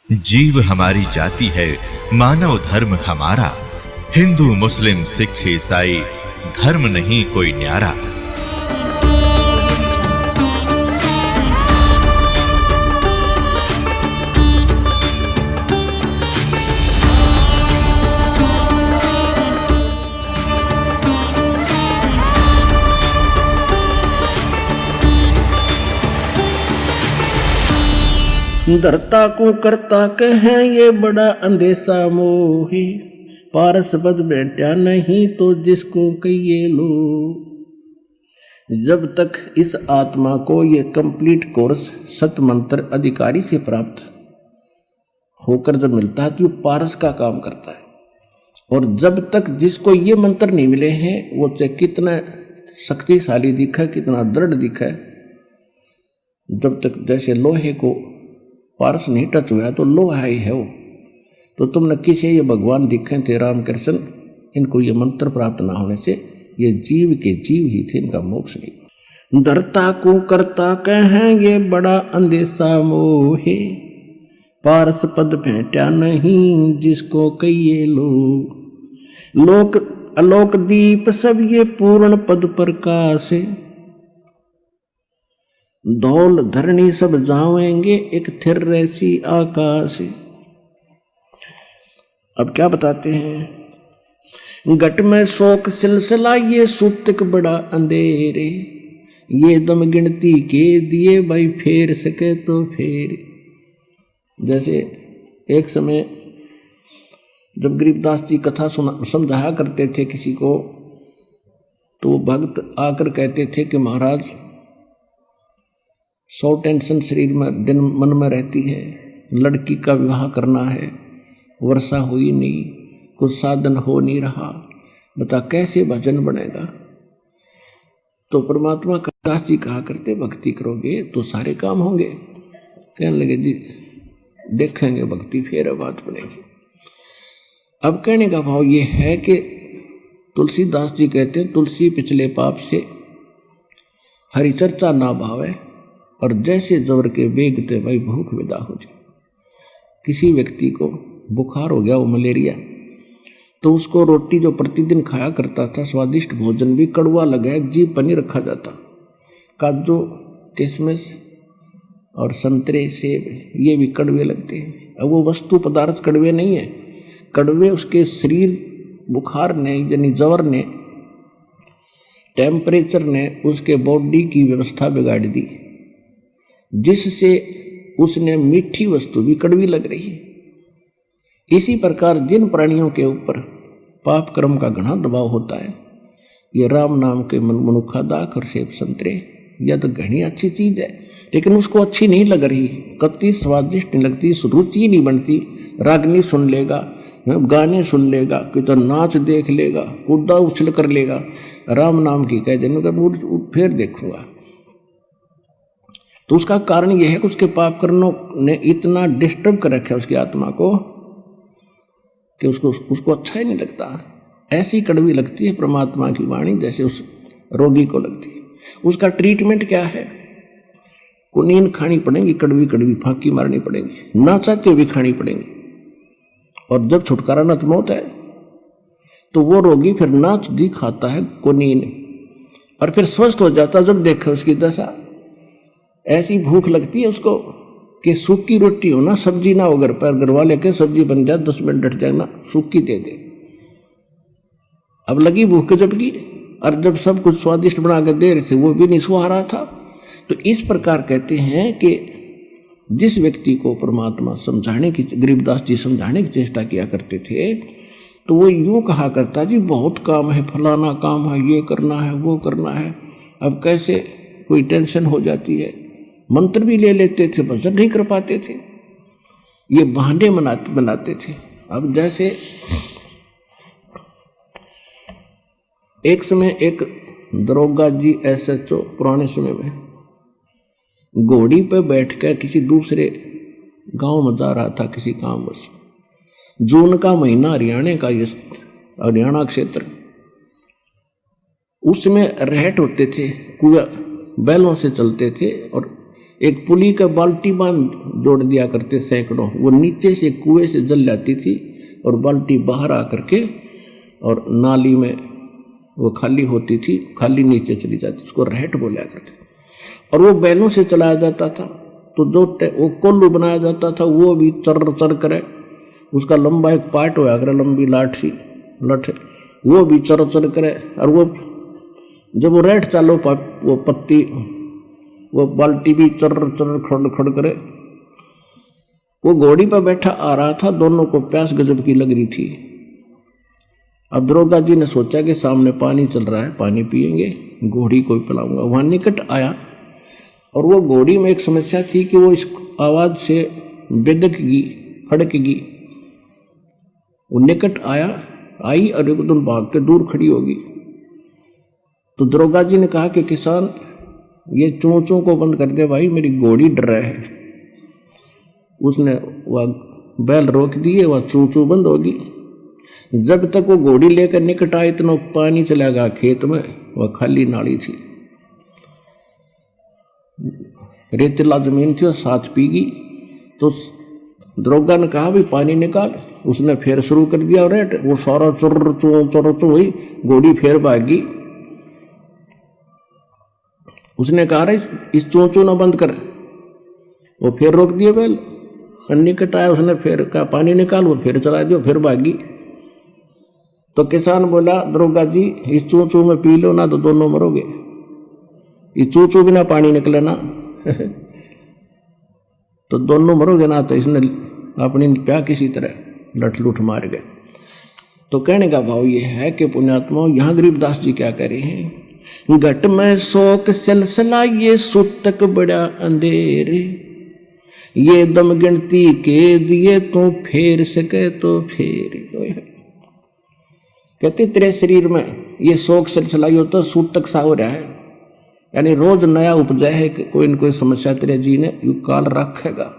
जीव हमारी जाति है, मानव धर्म हमारा। हिंदू मुस्लिम सिख ईसाई धर्म नहीं कोई न्यारा। धरता को करता कहें ये बड़ा अंदेशा मोही, पारस पद बैठा नहीं तो जिसको कहिए लो। जब तक इस आत्मा को ये कंप्लीट कोर्स सत मंत्र अधिकारी से प्राप्त होकर जब मिलता है तो ये पारस का काम करता है। और जब तक जिसको ये मंत्र नहीं मिले हैं वो चाहे कितना शक्तिशाली दिखे, कितना दृढ़ दिखे, जब तक जैसे लोहे को पारस नहीं टच हुआ तो लोहा ही है वो। तो तुमने किसे ये भगवान दिखे थे रामकृष्ण, इनको ये मंत्र प्राप्त ना होने से ये जीव के जीव ही थे, इनका मोक्ष नहीं। धरता को करता कहें ये बड़ा अंदेशा मोहे, पारस पद भेंटा नहीं जिसको कहिए लो। लोक अलोक दीप सब ये पूर्ण पद प्रकाश, धौल धरणी सब जावेंगे एक थिर रैसी आकाश। अब क्या बताते हैं, घट में शोक सिलसिला ये सुतक बड़ा अंधेरे, ये दम गिनती के दिए भाई फेर सके तो फेर। जैसे एक समय जब गरीबदास जी कथा समझाया करते थे किसी को, तो भक्त आकर कहते थे कि महाराज 100 टेंशन शरीर में दिन मन में रहती है, लड़की का विवाह करना है, वर्षा हुई नहीं, कुछ साधन हो नहीं रहा, बता कैसे भजन बनेगा। तो परमात्मा का दास जी कहा करते भक्ति करोगे तो सारे काम होंगे। कहने लगे जी देखेंगे भक्ति फिर बात बनेगी। अब कहने का भाव ये है कि तुलसीदास जी कहते हैं तुलसी पिछले पाप से हरि चर्चा ना भावे, और जैसे जबर के बेगते भाई भूख विदा हो जाए। किसी व्यक्ति को बुखार हो गया, वो मलेरिया, तो उसको रोटी जो प्रतिदिन खाया करता था, स्वादिष्ट भोजन भी कड़वा लगा, जीभ पर नहीं रखा जाता। काजू किशमिश और संतरे सेब ये भी कड़वे लगते हैं। अब वो वस्तु पदार्थ कड़वे नहीं है, कड़वे उसके शरीर बुखार ने यानी जवर ने, टेम्परेचर ने उसके बॉडी की व्यवस्था बिगाड़ दी, जिससे उसने मीठी वस्तु भी कड़वी लग रही है। इसी प्रकार जिन प्राणियों के ऊपर पाप कर्म का घना दबाव होता है, ये राम नाम के मनुखा दाख और सेब संतरे, यह तो घनी अच्छी चीज है, लेकिन उसको अच्छी नहीं लग रही, कतई स्वादिष्ट नहीं लगती, रुचि नहीं बनती। रागनी सुन लेगा, गाने सुन लेगा, कि तो नाच देख लेगा, कूदा उछल कर लेगा, राम नाम की कह देने फिर देखूंगा। तो उसका कारण यह है कि उसके पाप कर्मों ने इतना डिस्टर्ब कर रखा है उसकी आत्मा को कि उसको अच्छा ही नहीं लगता। ऐसी कड़वी लगती है परमात्मा की वाणी जैसे उस रोगी को लगती है। उसका ट्रीटमेंट क्या है, कुनीन खानी पड़ेगी, कड़वी कड़वी फांकी मारनी पड़ेगी, ना चाहते हुए भी खानी पड़ेगी। और जब छुटकारा न मौत है तो वो रोगी फिर नाच दी खाता है कुनीन, और फिर स्वस्थ हो जाता जब देखा उसकी दशा। ऐसी भूख लगती है उसको कि सूखी रोटी हो ना, सब्जी ना हो घर पर, घर वाले के सब्जी बन जाए 10 मिनट डट जाए ना, सूखी दे दे। अब लगी भूख जबकि, और जब सब कुछ स्वादिष्ट बना कर दे रहे थे वो भी नहीं सुहा रहा था। तो इस प्रकार कहते हैं कि जिस व्यक्ति को परमात्मा समझाने की, गरीबदास जी समझाने की चेष्टा किया करते थे, तो वो यूं कहा करता जी बहुत काम है, फलाना काम है, ये करना है, वो करना है। अब कैसे कोई टेंशन हो जाती है, मंत्र भी ले लेते थे, भजन नहीं कर पाते थे, ये बहाने बनाते थे। अब जैसे एक समय एक दरोगा जी SHO पुराने समय में घोड़ी पर बैठकर किसी दूसरे गांव में जा रहा था किसी कामवश। जून का महीना, हरियाणा क्षेत्र, उसमें रहट होते थे, कुआ बैलों से चलते थे, और एक पुली का बाल्टी बांध जोड़ दिया करते सैकड़ों, वो नीचे से कुएं से जल जाती थी और बाल्टी बाहर आकर के और नाली में वो खाली होती थी, खाली नीचे चली जाती, उसको रहट बोला करते। और वो बैलों से चलाया जाता था, तो जो वो कोल्लू बनाया जाता था वो भी चर चर करे, उसका लंबा एक पार्ट होया करे, लंबी लाठी लठ, वो भी चर चर करे। और वो जब वो रहट चालो वो पत्ती वो बाल्टी भी चर चर खड़ खड़ करे। वो घोड़ी पर बैठा आ रहा था, दोनों को प्यास गजब की लग रही थी। अब दरोगा जी ने सोचा कि सामने पानी चल रहा है, पानी पिएंगे, घोड़ी को पिलाऊंगा। वहां निकट आया और वो घोड़ी में एक समस्या थी कि वो इस आवाज से बेदकगी फड़कगी। वो निकट आई और एकदम भाग के दूर खड़ी होगी। तो दरोगा जी ने कहा कि किसान ये चोंचों को बंद कर दे भाई, मेरी घोड़ी डर रहा है। उसने वह बैल रोक दिए, वह चूचू बंद होगी। जब तक वो घोड़ी लेकर निकट आए इतना पानी चला गया खेत में, वह खाली नाली थी, रेतीला जमीन थी और साथ पीगी। तो दरोगा ने कहा भी पानी निकाल, उसने फिर शुरू कर दिया और वो सारा चुर चुर हुई, घोड़ी फिर भागी। उसने कहा रे इस चोंचो ना बंद कर, वो फिर रोक दिए बैल। निकट आया, उसने फिर कहा पानी निकाल, वो फिर चला दिया, फिर भागी। तो किसान बोला दरोगा जी इस चोंचो में पी लो ना तो दोनों मरोगे, इस चोंचो बिना पानी निकले ना तो दोनों मरोगे ना। तो इसने अपनी प्या किसी तरह लठ लुठ मार गए। तो कहने का भाव ये है कि पुण्यात्माओं, यहाँ गरीबदास जी क्या कह रहे हैं, घट में शोक सिलसिला ये सुतक बड़ा अंधेरे, ये दम गिनती के दिए तो फेर सके तो फेर। कहते तेरे शरीर में ये शोक सिलसिला ये होता सूतक सा हो रहा है, यानी रोज नया उपजा है कि कोई न कोई समस्या तेरे जी ने यू काल रखेगा।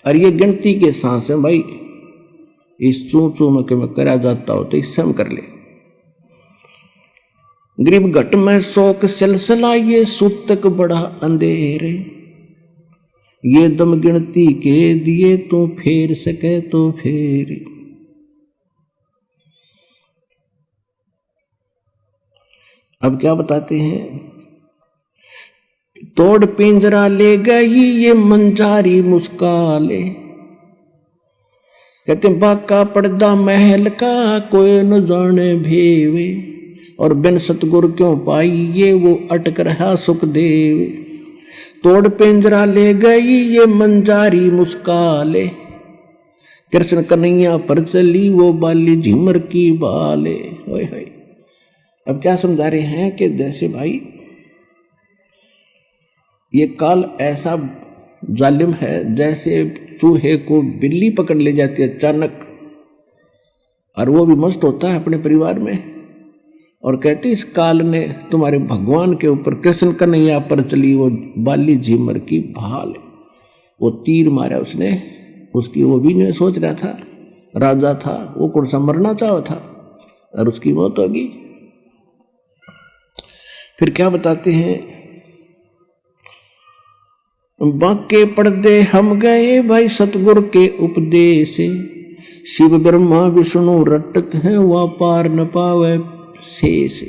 और ये गिनती के सांस है भाई, इस चू चू में कि मैं करा जाता हो तो इससे हम कर ले। गरीब घट में शोक सिलसिला ये सूतक बड़ा अंधेरे, ये दम गिनती के दिए तो फेर सके तो फेर। अब क्या बताते हैं, तोड़ पिंजरा ले गई ये मंजारी मुस्काले, कहते बाका पर्दा महल का कोई न जाने भेवे, और बिन सतगुर क्यों पाई ये वो अटक रहा सुखदेव। तोड़ पिंजरा ले गई ये मंजारी मुस्काले, कृष्ण कन्हैया पर चली वो बाली झिमर की बाले। ओए होए, अब क्या समझा रहे हैं कि जैसे भाई ये काल ऐसा जालिम है, जैसे चूहे को बिल्ली पकड़ ले जाती है अचानक, और वो भी मस्त होता है अपने परिवार में, और कहती इस काल ने तुम्हारे भगवान के ऊपर कृष्ण कन्हैया पर चली वो बाली झिमर की भाल। वो तीर मारा उसने, उसकी वो भी नहीं सोच रहा था, राजा था वो कौन सा मरना चाहा था, और उसकी मौत होगी। फिर क्या बताते हैं, बाके पर्दे हम गए भाई सतगुर के उपदेश, शिव ब्रह्मा विष्णु रटत हैं वह पार न पावे शेष।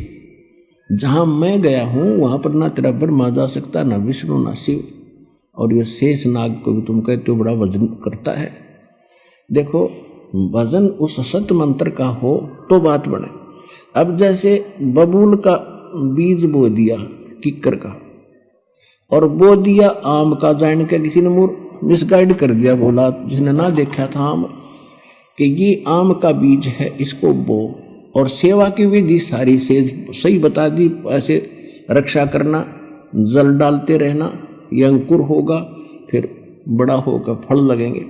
जहां मैं गया हूं वहां पर ना तेरा ब्रह्मा जा सकता, ना विष्णु ना शिव, और ये शेष नाग को भी तुम कहते हो बड़ा वजन करता है। देखो वजन उस सत मंत्र का हो तो बात बने। अब जैसे बबूल का बीज बो दिया किक्कर का, और बो दिया आम का, जान के किसी ने मिसगाइड कर दिया, बोला जिसने ना देखा था आम कि ये आम का बीज है, इसको बो, और सेवा की विधि सारी से सही बता दी। ऐसे रक्षा करना, जल डालते रहना, ये अंकुर होगा फिर बड़ा होगा, फल लगेंगे।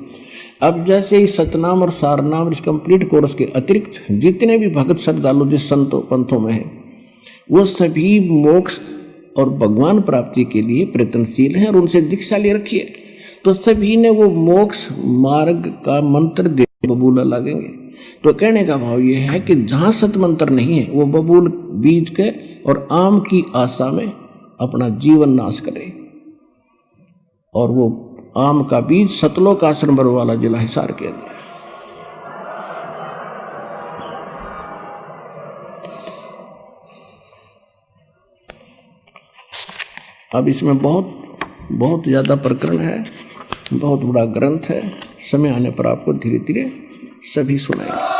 अब जैसे ही सतनाम और सारनाम इस कंप्लीट कोर्स के अतिरिक्त जितने भी भगत श्रद्धालु जिस संतों पंथों में हैं, वो सभी मोक्ष और भगवान प्राप्ति के लिए प्रयत्नशील हैं और उनसे दीक्षा ले रखिए, तो सभी ने वो मोक्ष मार्ग का मंत्र दे बबूला लगेंगे। तो कहने का भाव ये है कि जहां सत मंत्र नहीं है वो बबूल बीज के और आम की आशा में अपना जीवन नाश करे, और वो आम का बीज सतलोक आश्रम बरवाला, जिला हिसार के अंदर। अब इसमें बहुत ज़्यादा प्रकरण है, बहुत बड़ा ग्रंथ है। समय आने पर आपको धीरे धीरे सभी सुनाएंगे।